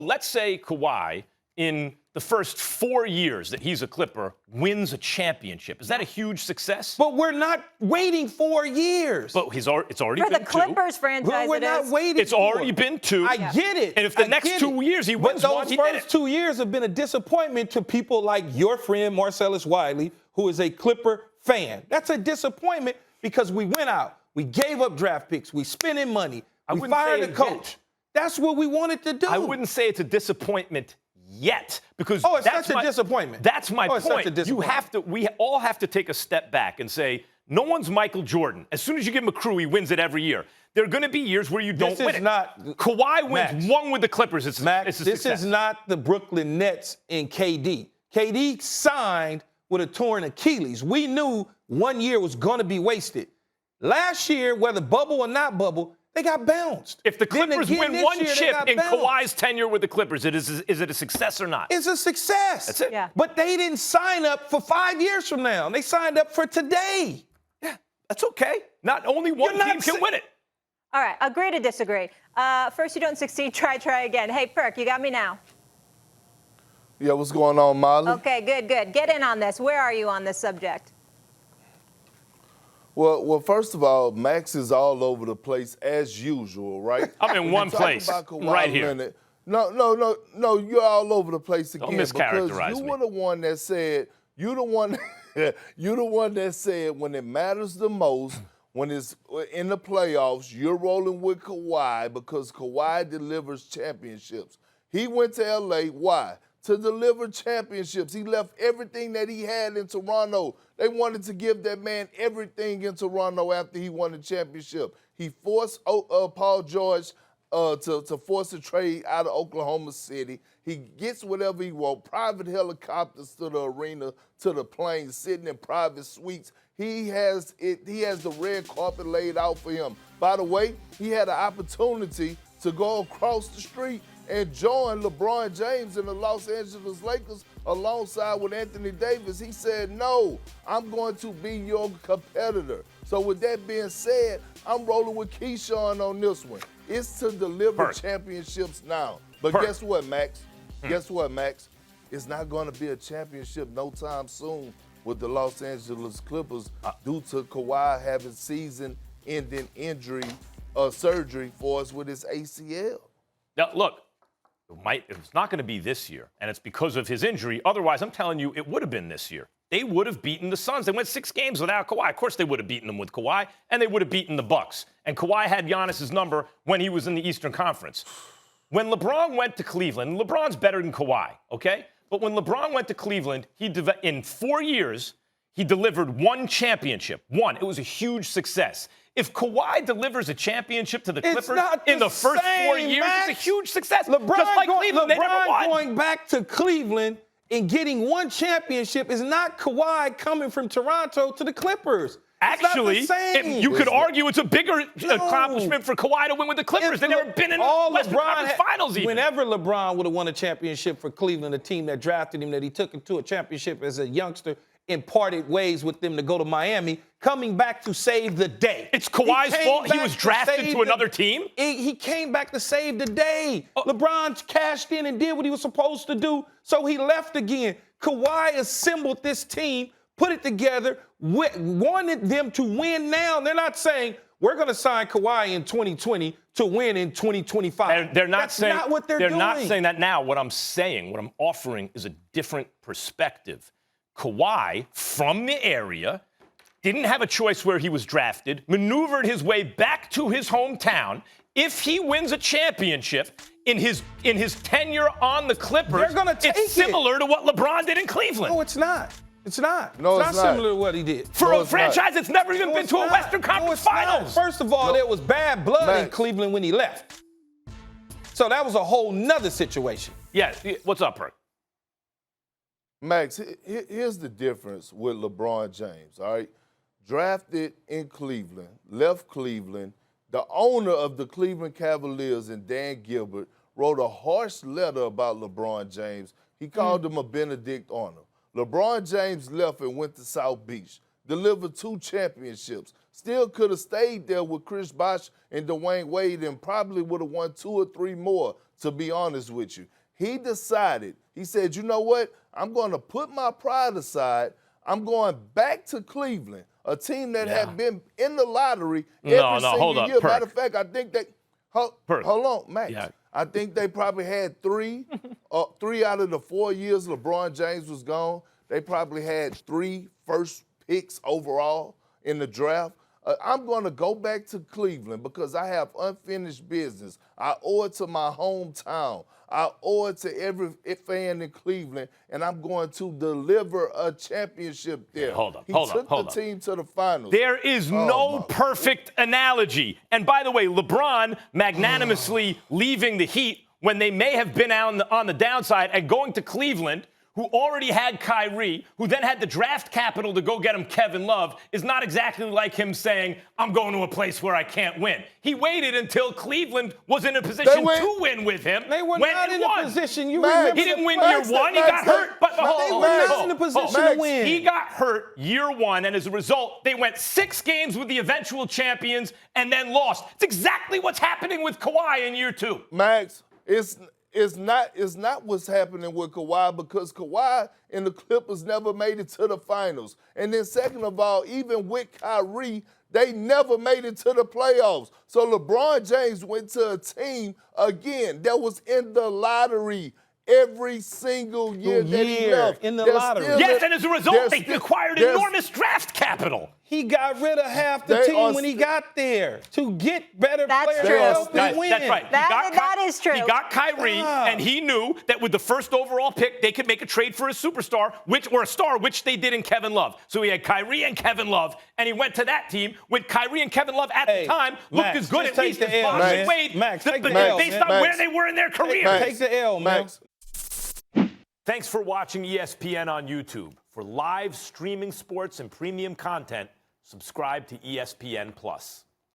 let's say Kawhi, in the first 4 years that he's a Clipper, wins a championship. Is that a huge success? But we're not waiting 4 years. But it's already For been the Clippers franchise, Well, we're not waiting. It's already been 2. I get it. And if the next 2 years he wins but one, those he did first it. 2 years have been a disappointment to people like your friend Marcellus Wiley, who is a Clipper fan. That's a disappointment because we went out, we gave up draft picks, we spending money, we fired a coach. That's what we wanted to do. I wouldn't say it's a disappointment yet, because it's such a disappointment. That's my point. Such a disappointment. We all have to take a step back and say, no one's Michael Jordan. As soon as you give him a crew, he wins it every year. There are going to be years where you don't win it. Kawhi wins one with the Clippers. It's a success. This is not the Brooklyn Nets in KD. KD signed with a torn Achilles. We knew 1 year was going to be wasted. Last year, whether bubble or not bubble, they got bounced. If the Clippers win one chip in Kawhi's tenure with the Clippers, is it a success or not? It's a success. That's it. Yeah. But they didn't sign up for 5 years from now. They signed up for today. Yeah, that's okay. Not only one team can win it. All right, agree to disagree. First you don't succeed, try again. Hey, Perk, you got me now? Yeah, what's going on, Molly? Okay, good. Get in on this. Where are you on this subject? Well, first of all, Max is all over the place as usual, right? I'm in one place, right here. Leonard, no, you're all over the place again. Don't mischaracterize because you me. were the one that said, you're the one that said when it matters the most, when it's in the playoffs, you're rolling with Kawhi because Kawhi delivers championships. He went to L.A., why? To deliver championships. He left everything that he had in Toronto. They wanted to give that man everything in Toronto after he won the championship. He forced Paul George to force a trade out of Oklahoma City. He gets whatever he wants, private helicopters to the arena, to the plane, sitting in private suites. He has the red carpet laid out for him. By the way, he had an opportunity to go across the street and join LeBron James and the Los Angeles Lakers alongside with Anthony Davis. He said, no, I'm going to be your competitor. So with that being said, I'm rolling with Keyshawn on this one. It's to deliver championships now. But guess what, Max? Guess what, Max? It's not going to be a championship no time soon with the Los Angeles Clippers due to Kawhi having season-ending surgery for us with his ACL. Now, look, it's not going to be this year, and it's because of his injury. Otherwise, I'm telling you, it would have been this year. They would have beaten the Suns. They went 6 games without Kawhi. Of course, they would have beaten them with Kawhi, and they would have beaten the Bucks. And Kawhi had Giannis's number when he was in the Eastern Conference. When LeBron went to Cleveland, LeBron's better than Kawhi, okay? But when LeBron went to Cleveland, in 4 years, he delivered 1 championship. 1. It was a huge success. If Kawhi delivers a championship to the Clippers in the first 4 years, it's a huge success. LeBron LeBron going back to Cleveland and getting 1 championship is not Kawhi coming from Toronto to the Clippers. Actually, you could argue it's a bigger accomplishment for Kawhi to win with the Clippers. They've never been in the Western Conference Finals even. Whenever LeBron would have won a championship for Cleveland, a team that drafted him, that he took him to a championship as a youngster, and parted ways with them to go to Miami, coming back to save the day. It's Kawhi's fault he was drafted to another team? He came back to save the day. LeBron cashed in and did what he was supposed to do, so he left again. Kawhi assembled this team, put it together, wanted them to win now. They're not saying, we're going to sign Kawhi in 2020 to win in 2025. That's not what they're doing. They're not saying that now. What I'm saying, what I'm offering is a different perspective. Kawhi, from the area, didn't have a choice where he was drafted, maneuvered his way back to his hometown. If he wins a championship in his tenure on the Clippers, it's similar to what LeBron did in Cleveland. No, it's not. It's not. No, it's not similar to what he did. For a franchise that's never even been to a Western Conference Finals. First of all, there was bad blood in Cleveland when he left. So that was a whole nother situation. Yeah. What's up, Perk? Max, here's the difference with LeBron James, all right? Drafted in Cleveland, left Cleveland. The owner of the Cleveland Cavaliers and Dan Gilbert wrote a harsh letter about LeBron James. He called him a Benedict Arnold. LeBron James left and went to South Beach. delivered 2 championships. Still could have stayed there with Chris Bosh and Dwayne Wade and probably would have won 2 or 3 more, to be honest with you. He decided, he said, you know what? I'm going to put my pride aside. I'm going back to Cleveland, a team that had been in the lottery every single year. Matter of fact, I think they hold on, Max. Yeah. I think they probably had 3 out of the 4 years LeBron James was gone. They probably had 3 first picks overall in the draft. I'm going to go back to Cleveland because I have unfinished business. I owe it to my hometown. I owe it to every fan in Cleveland, and I'm going to deliver a championship there. He took the team to the finals. There is no perfect analogy. And by the way, LeBron magnanimously leaving the Heat when they may have been on the downside and going to Cleveland, who already had Kyrie, who then had the draft capital to go get him Kevin Love, is not exactly like him saying, I'm going to a place where I can't win. He waited until Cleveland was in a position to win with him. They were not in a position. You Max, remember he didn't win year 1. He got hurt. But they were not in a position to win. He got hurt year 1, and as a result, they went 6 games with the eventual champions and then lost. It's exactly what's happening with Kawhi in year 2. Max, it's not what's happening with Kawhi because Kawhi and the Clippers never made it to the finals. And then second of all, even with Kyrie, they never made it to the playoffs. So LeBron James went to a team, again, that was in the lottery every single year that he left. In the lottery. Yes, and as a result, they acquired enormous draft capital. He got rid of half the team when he got there to get better players to help him win. That's right. That is true. He got Kyrie, and he knew that with the first overall pick, they could make a trade for a superstar, which they did in Kevin Love. So he had Kyrie and Kevin Love, and he went to that team with Kyrie and Kevin Love at the time looked as good at least as Bosh and Wade, based on where they were in their careers. Take the L, man. Thanks for watching ESPN on YouTube. For live streaming sports and premium content, subscribe to ESPN+.